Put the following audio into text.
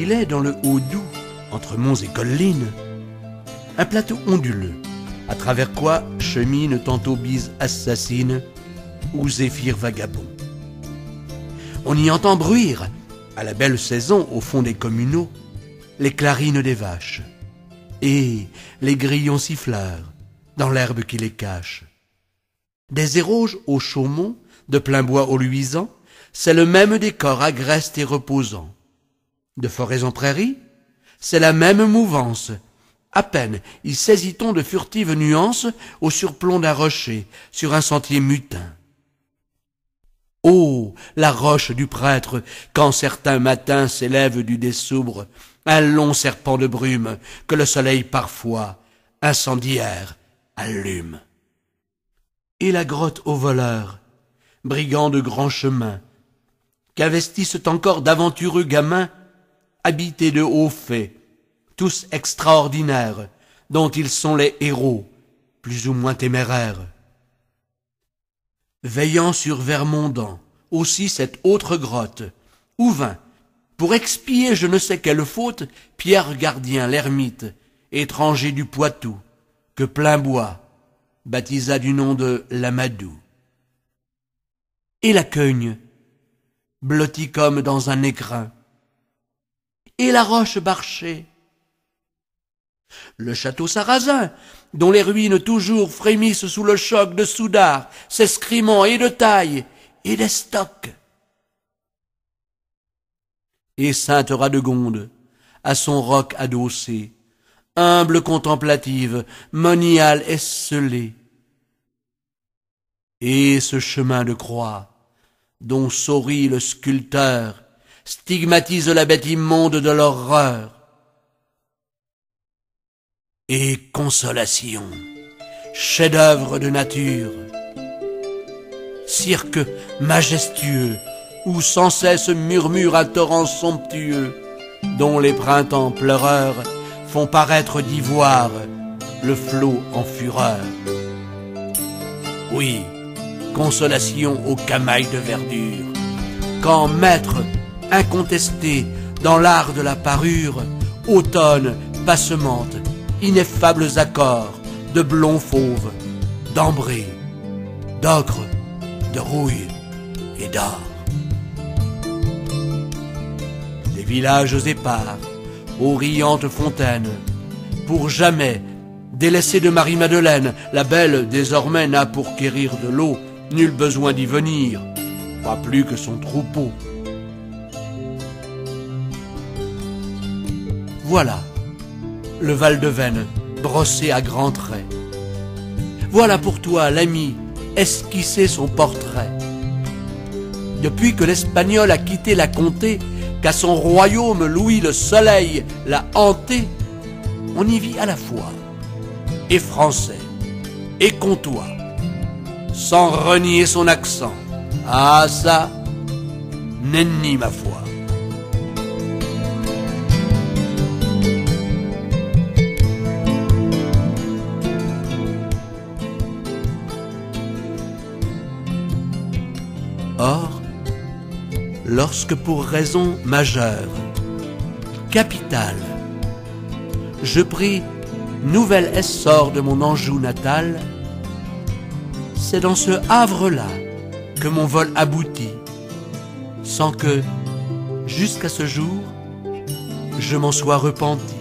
Il est dans le Haut-Doubs, entre monts et collines, un plateau onduleux, à travers quoi cheminent tantôt bise assassine ou zéphyr vagabond. On y entend bruire, à la belle saison, au fond des communaux, les clarines des vaches et les grillons siffleurs dans l'herbe qui les cache. Des éroges au chaumont, de plein bois au luisant, c'est le même décor agreste et reposant. De forêts en prairies, c'est la même mouvance. À peine y saisit-on de furtives nuances au surplomb d'un rocher, sur un sentier mutin. Oh, la roche du prêtre, quand certains matins s'élève du dessoubre un long serpent de brume que le soleil parfois, incendiaire, allume. Et la grotte aux voleurs, brigands de grands chemins, qu'investissent encore d'aventureux gamins, habités de hauts faits, tous extraordinaires, dont ils sont les héros, plus ou moins téméraires. Veillant sur Vermondant, aussi cette autre grotte, où vint, pour expier je ne sais quelle faute, Pierre Gardien l'ermite, étranger du Poitou, que Plainbois baptisa du nom de l'Amadou. Et la Queugne, blottie comme dans un écrin, et la roche Barchée, le château sarrasin, dont les ruines toujours frémissent sous le choc de Soudard, s'escrimant et de taille, et d'estoc. Et Sainte-Radegonde, à son roc adossé, humble contemplative, moniale esselée. Et ce chemin de croix, dont sourit le sculpteur, stigmatise la bête immonde de l'horreur. Et Consolation, chef-d'œuvre de nature, cirque majestueux, où sans cesse murmure un torrent somptueux, dont les printemps pleureurs font paraître d'ivoire le flot en fureur. Oui, Consolation aux camailles de verdure, quand maître incontesté dans l'art de la parure, automne passemente, ineffables accords de blond fauve, d'ambré, d'ocre, de rouille et d'or. Des villages épars, aux riantes fontaines, pour jamais délaissés de Marie-Madeleine, la belle désormais n'a pour quérir de l'eau nul besoin d'y venir, pas plus que son troupeau. Voilà le Val-de-Veyne brossé à grands traits. Voilà pour toi, l'ami, esquissé son portrait. Depuis que l'Espagnol a quitté la comté, qu'à son royaume Louis le Soleil l'a hanté, on y vit à la fois et français et comtois, sans renier son accent. Ah ça, nenni ma foi. Or, lorsque pour raison majeure, capitale, je pris nouvel essor de mon Anjou natal, c'est dans ce havre-là que mon vol aboutit, sans que, jusqu'à ce jour, je m'en sois repenti.